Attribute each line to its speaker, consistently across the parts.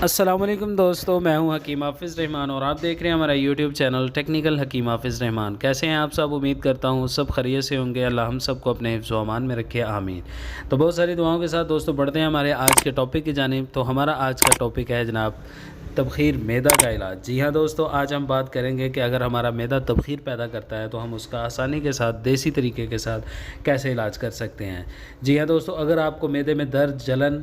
Speaker 1: السلام علیکم دوستو، میں ہوں حکیم حافظ رحمان اور آپ دیکھ رہے ہیں ہمارا یوٹیوب چینل ٹیکنیکل حکیم حافظ رحمان۔ کیسے ہیں آپ سب؟ امید کرتا ہوں سب خیریت سے ہوں گے۔ اللہ ہم سب کو اپنے حفظ و امان میں رکھے، آمین۔ تو بہت ساری دعاؤں کے ساتھ دوستو بڑھتے ہیں ہمارے آج کے ٹاپک کی جانب۔ تو ہمارا آج کا ٹاپک ہے جناب تبخیر معدہ کا علاج۔ جی ہاں دوستو، آج ہم بات کریں گے کہ اگر ہمارا معدہ تبخیر پیدا کرتا ہے تو ہم اس کا آسانی کے ساتھ دیسی طریقے کے ساتھ کیسے علاج کر سکتے ہیں۔ جی ہاں دوستو، اگر آپ کو معدے میں درد، جلن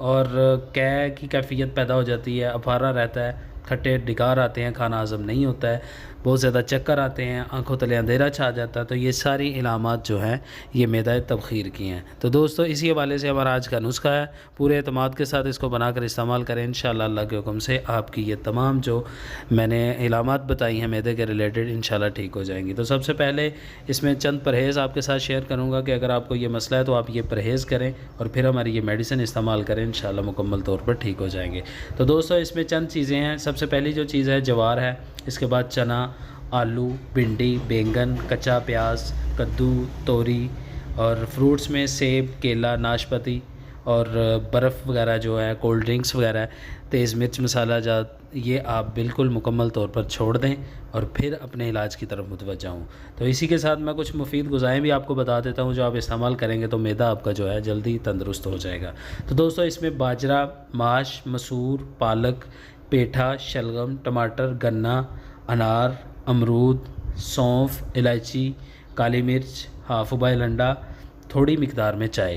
Speaker 1: اور قے کی کیفیت پیدا ہو جاتی ہے، افارہ رہتا ہے، کھٹے ڈگار آتے ہیں، کھانا ہضم نہیں ہوتا ہے، بہت زیادہ چکر آتے ہیں، آنکھوں تلے اندھیرا چھا جاتا ہے، تو یہ ساری علامات جو ہیں یہ معدہ تبخیر کی ہیں۔ تو دوستو اسی حوالے سے ہمارا آج کا نسخہ ہے، پورے اعتماد کے ساتھ اس کو بنا کر استعمال کریں، انشاءاللہ اللہ کے حکم سے آپ کی یہ تمام جو میں نے علامات بتائی ہیں معدے کے ریلیٹڈ انشاءاللہ ٹھیک ہو جائیں گی۔ تو سب سے پہلے اس میں چند پرہیز آپ کے ساتھ شیئر کروں گا کہ اگر آپ کو یہ مسئلہ ہے تو آپ یہ پرہیز کریں اور پھر ہماری یہ میڈیسن استعمال کریں، انشاءاللہ مکمل طور پر ٹھیک ہو جائیں گے۔ تو دوستو اس میں چند چیزیں ہیں۔ سب سے پہلی جو چیز ہے جوار ہے، اس کے بعد چنا، آلو، بھنڈی، بینگن، کچا پیاز، کدو، توری، اور فروٹس میں سیب، کیلا، ناشپاتی اور برف وغیرہ جو ہے، کولڈ ڈرنکس وغیرہ ہے، تیز مرچ مسالہ جات، یہ آپ بالکل مکمل طور پر چھوڑ دیں اور پھر اپنے علاج کی طرف متوجہ ہوں۔ تو اسی کے ساتھ میں کچھ مفید غذائیں بھی آپ کو بتا دیتا ہوں جو آپ استعمال کریں گے تو معدہ آپ کا جو ہے جلدی تندرست ہو جائے گا۔ تو دوستو اس میں باجرہ، ماش، مسور، پالک، پیٹھا، شلگم، ٹماٹر، گنا، انار، امرود، سونف، الائچی، کالی مرچ، ہاف بوائل انڈا، تھوڑی مقدار میں چائے،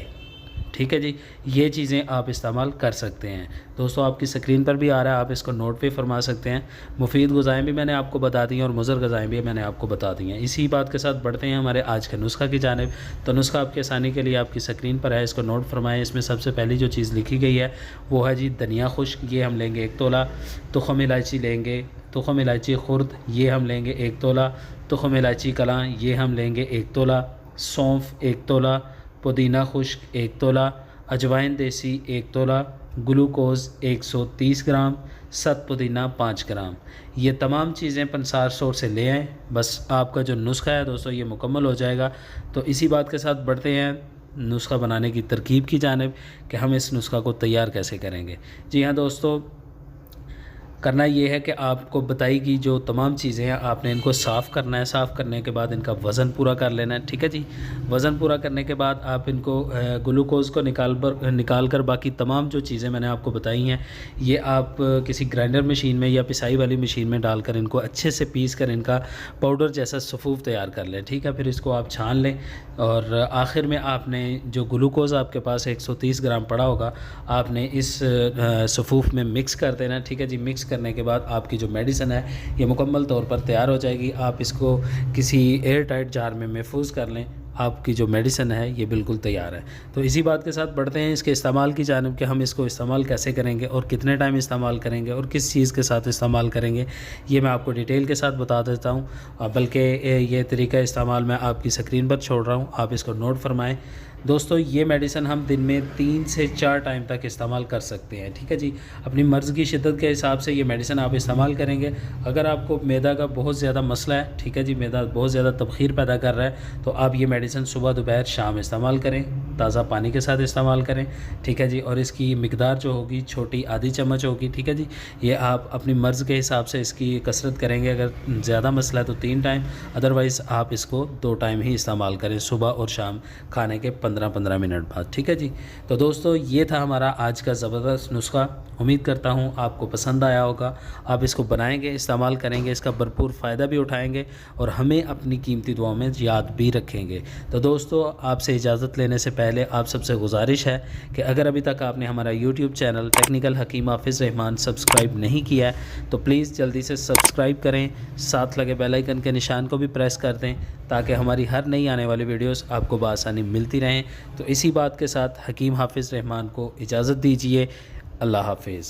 Speaker 1: ٹھیک ہے جی، یہ چیزیں آپ استعمال کر سکتے ہیں۔ دوستو آپ کی سکرین پر بھی آ رہا ہے، آپ اس کو نوٹ پہ فرما سکتے ہیں۔ مفید غذائیں بھی میں نے آپ کو بتا دی ہیں اور مضر غذائیں بھی میں نے آپ کو بتا دی ہیں۔ اسی بات کے ساتھ بڑھتے ہیں ہمارے آج کے نسخہ کی جانب۔ تو نسخہ آپ کی آسانی کے لیے آپ کی سکرین پر ہے، اس کو نوٹ فرمائیں۔ اس میں سب سے پہلی جو چیز لکھی گئی ہے وہ ہے جی دھنیا خشک، یہ ہم لیں گے 1 تولہ، تخم الائچی لیں گے، تخم الائچی خرد یہ ہم لیں گے 1 تولہ، تخم الائچی کلاں یہ ہم لیں گے 1 تولہ، سونف 1 تولہ، پودینہ خشک 1 تولہ، اجوائن دیسی 1 تولہ، گلوکوز 130 گرام، ست پودینہ 5 گرام۔ یہ تمام چیزیں پنسار اسٹور سے لے آئیں، بس آپ کا جو نسخہ ہے دوستو یہ مکمل ہو جائے گا۔ تو اسی بات کے ساتھ بڑھتے ہیں نسخہ بنانے کی ترکیب کی جانب کہ ہم اس نسخہ کو تیار کیسے کریں گے۔ جی ہاں دوستو، کرنا یہ ہے کہ آپ کو بتائی گئی جو تمام چیزیں ہیں آپ نے ان کو صاف کرنا ہے، صاف کرنے کے بعد ان کا وزن پورا کر لینا ہے، ٹھیک ہے جی۔ وزن پورا کرنے کے بعد آپ ان کو گلوکوز کو نکال کر باقی تمام جو چیزیں میں نے آپ کو بتائی ہیں یہ آپ کسی گرائنڈر مشین میں یا پسائی والی مشین میں ڈال کر ان کو اچھے سے پیس کر ان کا پاؤڈر جیسا صفوف تیار کر لیں، ٹھیک ہے۔ پھر اس کو آپ چھان لیں اور آخر میں آپ نے جو گلوکوز آپ کے پاس 130 گرام پڑا ہوگا آپ نے اس صفوف میں مکس کر دینا، ٹھیک ہے جی۔ مکس کرنے کے بعد آپ کی جو میڈیسن ہے یہ مکمل طور پر تیار ہو جائے گی۔ آپ اس کو کسی ایئر ٹائٹ جار میں محفوظ کر لیں، آپ کی جو میڈیسن ہے یہ بالکل تیار ہے۔ تو اسی بات کے ساتھ بڑھتے ہیں اس کے استعمال کی جانب کہ ہم اس کو استعمال کیسے کریں گے اور کتنے ٹائم استعمال کریں گے اور کس چیز کے ساتھ استعمال کریں گے، یہ میں آپ کو ڈیٹیل کے ساتھ بتا دیتا ہوں، بلکہ یہ طریقہ استعمال میں آپ کی سکرین پر چھوڑ رہا ہوں، آپ اس کو نوٹ فرمائیں۔ دوستو یہ میڈیسن ہم دن میں 3 سے 4 ٹائم تک استعمال کر سکتے ہیں، ٹھیک ہے جی۔ اپنی مرض کی شدت کے حساب سے یہ میڈیسن آپ استعمال کریں گے۔ اگر آپ کو معدہ کا بہت زیادہ مسئلہ ہے، ٹھیک ہے جی، معدہ بہت زیادہ تبخیر پیدا کر رہا ہے تو آپ یہ میڈیسن صبح، دوپہر، شام استعمال کریں، تازہ پانی کے ساتھ استعمال کریں، ٹھیک ہے جی۔ اور اس کی مقدار جو ہوگی چھوٹی آدھی چمچ ہوگی، ٹھیک ہے جی۔ یہ آپ اپنی مرض کے حساب سے اس کی کثرت کریں گے، اگر زیادہ مسئلہ ہے تو 3 ٹائم، ادروائز آپ اس کو 2 ٹائم ہی استعمال کریں، صبح اور شام کھانے کے 15 منٹ بعد، ٹھیک ہے جی۔ تو دوستو یہ تھا ہمارا آج کا زبردست نسخہ، امید کرتا ہوں آپ کو پسند آیا ہوگا۔ آپ اس کو بنائیں گے، استعمال کریں گے، اس کا بھرپور فائدہ بھی اٹھائیں گے اور ہمیں اپنی قیمتی دعاؤں میں یاد بھی رکھیں گے۔ تو دوستو آپ سے اجازت لینے سے پہلے آپ سب سے گزارش ہے کہ اگر ابھی تک آپ نے ہمارا یوٹیوب چینل ٹیکنیکل حکیم حافظ رحمان سبسکرائب نہیں کیا ہے تو پلیز جلدی سے سبسکرائب کریں، ساتھ لگے بیل آئیکن کے نشان کو بھی پریس کر دیں تاکہ ہماری ہر نئی آنے والی ویڈیوز آپ کو بآسانی ملتی رہیں۔ تو اسی بات کے ساتھ حکیم حافظ رحمان کو اجازت دیجیے، اللہ حافظ۔